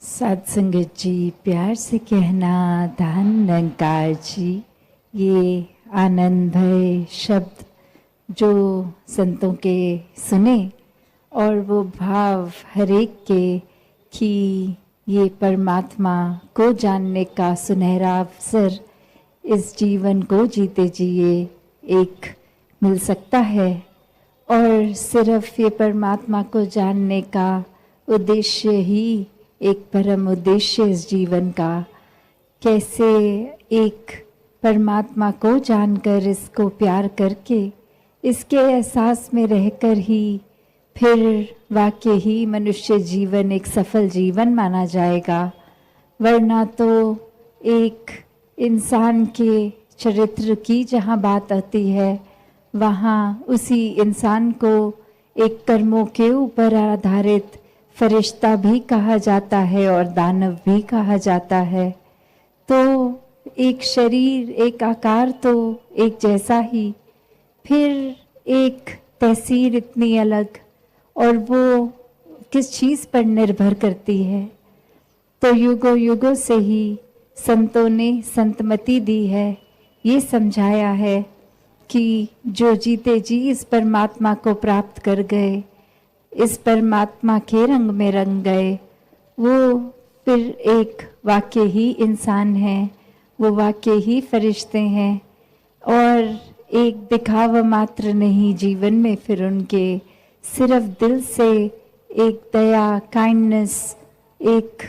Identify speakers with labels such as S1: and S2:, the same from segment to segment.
S1: साध संगत जी, प्यार से कहना धन निरंकार जी। ये आनंद भय शब्द जो संतों के सुने और वो भाव हरेक के कि ये परमात्मा को जानने का सुनहरा अवसर इस जीवन को जीते जिए एक मिल सकता है। और सिर्फ ये परमात्मा को जानने का उद्देश्य ही एक परम उद्देश्य इस जीवन का, कैसे एक परमात्मा को जानकर इसको प्यार करके इसके एहसास में रहकर ही फिर वाकई ही मनुष्य जीवन एक सफल जीवन माना जाएगा। वरना तो एक इंसान के चरित्र की जहाँ बात आती है वहाँ उसी इंसान को एक कर्मों के ऊपर आधारित फरिश्ता भी कहा जाता है और दानव भी कहा जाता है। तो एक शरीर एक आकार तो एक जैसा ही, फिर एक तहसीर इतनी अलग, और वो किस चीज़ पर निर्भर करती है। तो युगों युगों से ही संतों ने संतमति दी है, ये समझाया है कि जो जीते जी इस परमात्मा को प्राप्त कर गए, इस परमात्मा के रंग में रंग गए, वो फिर एक वाकई ही इंसान है, वो वाकई ही फरिश्ते हैं और एक दिखावा मात्र नहीं जीवन में फिर उनके, सिर्फ दिल से एक दया काइंडनेस, एक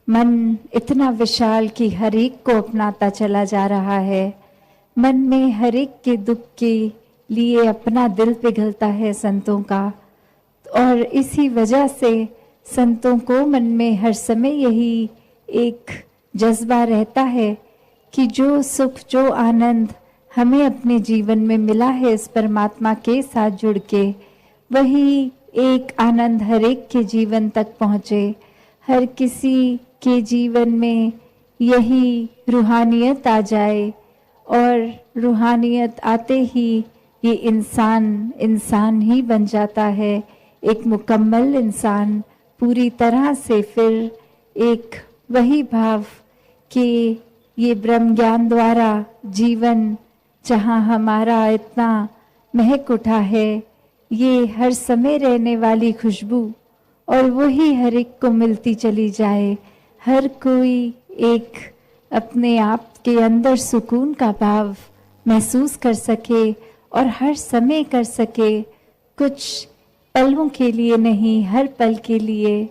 S1: मन इतना विशाल कि हर एक को अपनाता चला जा रहा है। मन में हर एक के दुख के लिए अपना दिल पिघलता है संतों का, और इसी वजह से संतों को मन में हर समय यही एक जज्बा रहता है कि जो सुख जो आनंद हमें अपने जीवन में मिला है इस परमात्मा के साथ जुड़ के, वही एक आनंद हर एक के जीवन तक पहुँचे। हर किसी के जीवन में यही रूहानियत आ जाए, और रूहानियत आते ही ये इंसान ही बन जाता है, एक मुकम्मल इंसान पूरी तरह से। फिर एक वही भाव कि ये ब्रह्म ज्ञान द्वारा जीवन जहाँ हमारा इतना महक उठा है, ये हर समय रहने वाली खुशबू, और वही हर एक को मिलती चली जाए। हर कोई एक अपने आप के अंदर सुकून का भाव महसूस कर सके और हर समय कर सके, कुछ पलों के लिए नहीं, हर पल के लिए।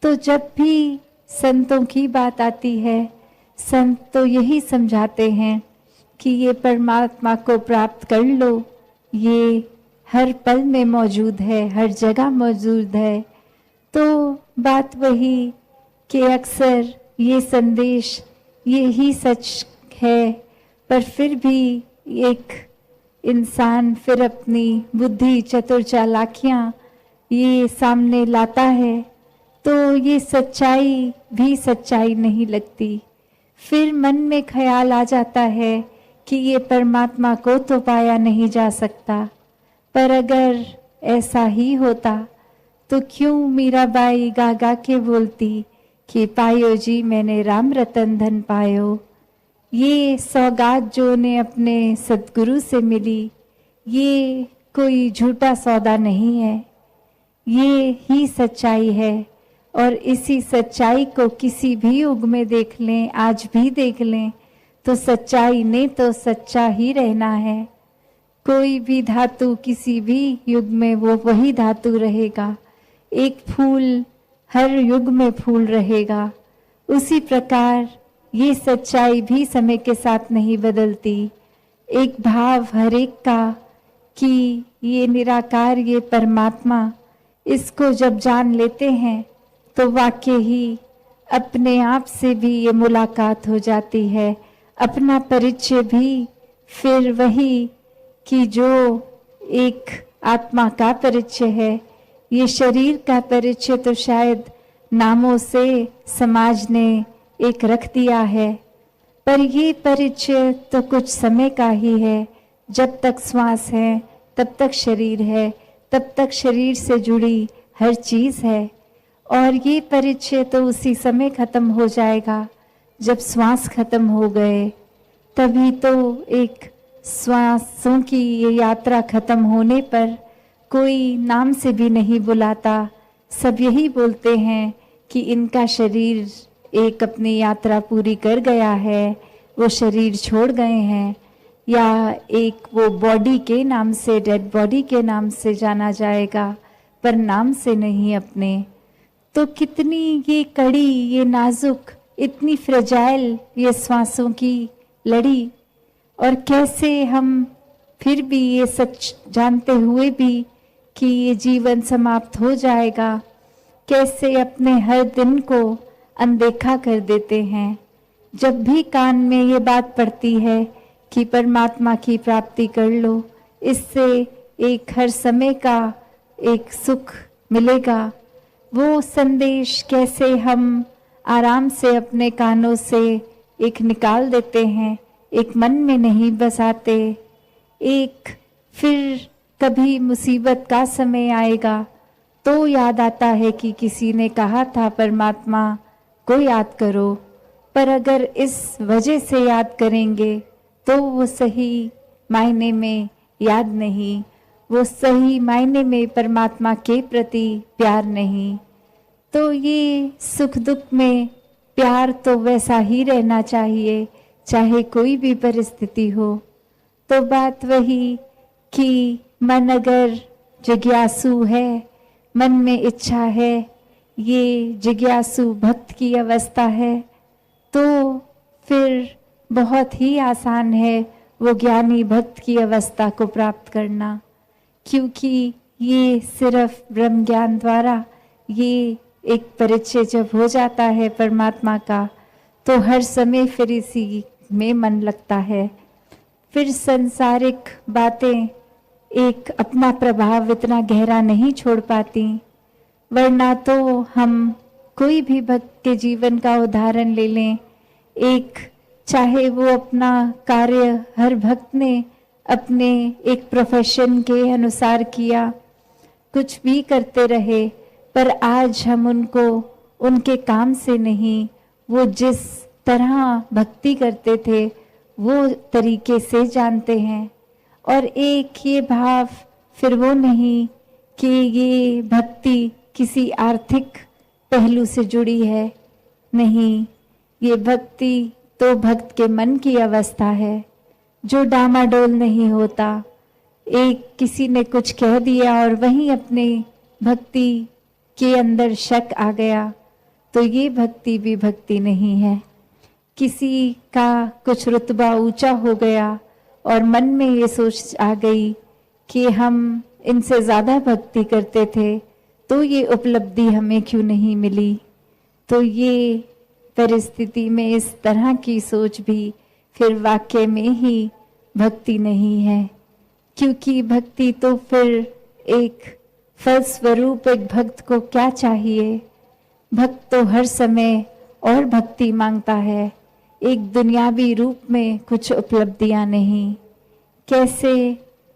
S1: तो जब भी संतों की बात आती है, संत तो यही समझाते हैं कि ये परमात्मा को प्राप्त कर लो, ये हर पल में मौजूद है, हर जगह मौजूद है। तो बात वही कि अक्सर ये संदेश ये ही सच है, पर फिर भी एक इंसान फिर अपनी बुद्धि चतुर चालाकियाँ ये सामने लाता है, तो ये सच्चाई भी सच्चाई नहीं लगती। फिर मन में ख्याल आ जाता है कि ये परमात्मा को तो पाया नहीं जा सकता। पर अगर ऐसा ही होता तो क्यों मीराबाई गा गा के बोलती कि पायो जी मैंने राम रतन धन पायो। ये सौगात जो उन्हें अपने सद्गुरु से मिली, ये कोई झूठा सौदा नहीं है, ये ही सच्चाई है। और इसी सच्चाई को किसी भी युग में देख लें, आज भी देख लें, तो सच्चाई ने तो सच्चा ही रहना है। कोई भी धातु किसी भी युग में वो वही धातु रहेगा। एक फूल हर युग में फूल रहेगा। उसी प्रकार ये सच्चाई भी समय के साथ नहीं बदलती। एक भाव हर एक का कि ये निराकार, ये परमात्मा, इसको जब जान लेते हैं तो वाकई ही अपने आप से भी ये मुलाकात हो जाती है। अपना परिचय भी फिर वही कि जो एक आत्मा का परिचय है, ये शरीर का परिचय तो शायद नामों से समाज ने एक रख दिया है, पर ये परिचय तो कुछ समय का ही है। जब तक श्वास है तब तक शरीर है, तब तक शरीर से जुड़ी हर चीज़ है। और ये परिचय तो उसी समय खत्म हो जाएगा जब श्वास खत्म हो गए। तभी तो एक श्वासों की ये यात्रा खत्म होने पर कोई नाम से भी नहीं बुलाता। सब यही बोलते हैं कि इनका शरीर एक अपनी यात्रा पूरी कर गया है, वो शरीर छोड़ गए हैं, या एक वो बॉडी के नाम से, डेड बॉडी के नाम से जाना जाएगा, पर नाम से नहीं अपने। तो कितनी ये कड़ी, ये नाजुक, इतनी फ्रेजाइल ये श्वासों की लड़ी, और कैसे हम फिर भी ये सच जानते हुए भी कि ये जीवन समाप्त हो जाएगा, कैसे अपने हर दिन को अनदेखा कर देते हैं। जब भी कान में ये बात पड़ती है कि परमात्मा की प्राप्ति कर लो, इससे एक हर समय का एक सुख मिलेगा, वो संदेश कैसे हम आराम से अपने कानों से एक निकाल देते हैं, एक मन में नहीं बसाते। एक फिर कभी मुसीबत का समय आएगा तो याद आता है कि किसी ने कहा था परमात्मा को याद करो, पर अगर इस वजह से याद करेंगे तो वो सही मायने में याद नहीं, वो सही मायने में परमात्मा के प्रति प्यार नहीं। तो ये सुख दुख में प्यार तो वैसा ही रहना चाहिए, चाहे कोई भी परिस्थिति हो। तो बात वही कि मन अगर जिज्ञासु है, मन में इच्छा है, ये जिज्ञासु भक्त की अवस्था है, तो फिर बहुत ही आसान है वो ज्ञानी भक्त की अवस्था को प्राप्त करना, क्योंकि ये सिर्फ ब्रह्म ज्ञान द्वारा ये एक परिचय जब हो जाता है परमात्मा का, तो हर समय फिर इसी में मन लगता है। फिर संसारिक बातें एक अपना प्रभाव इतना गहरा नहीं छोड़ पाती, वरना तो हम कोई भी भक्त के जीवन का उदाहरण ले लें, एक चाहे वो अपना कार्य हर भक्त ने अपने एक प्रोफेशन के अनुसार किया, कुछ भी करते रहे, पर आज हम उनको उनके काम से नहीं, वो जिस तरह भक्ति करते थे वो तरीके से जानते हैं। और एक ये भाव फिर वो नहीं कि ये भक्ति किसी आर्थिक पहलू से जुड़ी है, नहीं, ये भक्ति तो भक्त के मन की अवस्था है जो डामाडोल नहीं होता। एक किसी ने कुछ कह दिया और वहीं अपने भक्ति के अंदर शक आ गया, तो ये भक्ति भी भक्ति नहीं है। किसी का कुछ रुतबा ऊंचा हो गया और मन में ये सोच आ गई कि हम इनसे ज़्यादा भक्ति करते थे, तो ये उपलब्धि हमें क्यों नहीं मिली। तो ये परिस्थिति में इस तरह की सोच भी फिर वाक्य में ही भक्ति नहीं है, क्योंकि भक्ति तो फिर एक फलस्वरूप एक भक्त को क्या चाहिए। भक्त तो हर समय और भक्ति मांगता है, एक दुनियावी रूप में कुछ उपलब्धियां नहीं। कैसे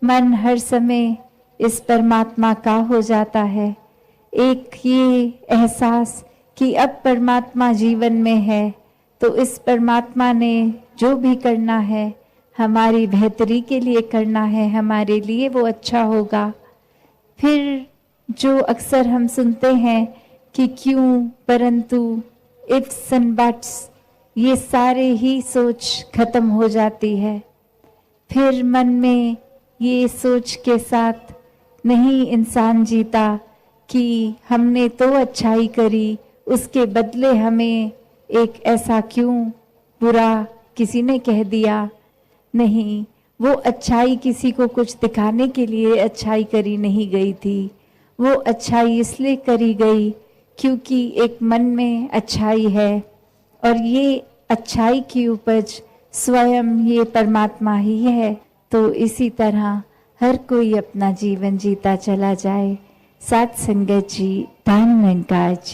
S1: मन हर समय इस परमात्मा का हो जाता है, एक ये एहसास कि अब परमात्मा जीवन में है, तो इस परमात्मा ने जो भी करना है हमारी बेहतरी के लिए करना है, हमारे लिए वो अच्छा होगा। फिर जो अक्सर हम सुनते हैं कि क्यों, परंतु, इफ्स एंड बट्स, ये सारे ही सोच खत्म हो जाती है। फिर मन में ये सोच के साथ नहीं इंसान जीता कि हमने तो अच्छाई करी, उसके बदले हमें एक ऐसा क्यों बुरा किसी ने कह दिया। नहीं, वो अच्छाई किसी को कुछ दिखाने के लिए अच्छाई करी नहीं गई थी, वो अच्छाई इसलिए करी गई क्योंकि एक मन में अच्छाई है, और ये अच्छाई की उपज स्वयं ये परमात्मा ही है। तो इसी तरह हर कोई अपना जीवन जीता चला जाए। साथ संगत जी, धन निरंकार जी।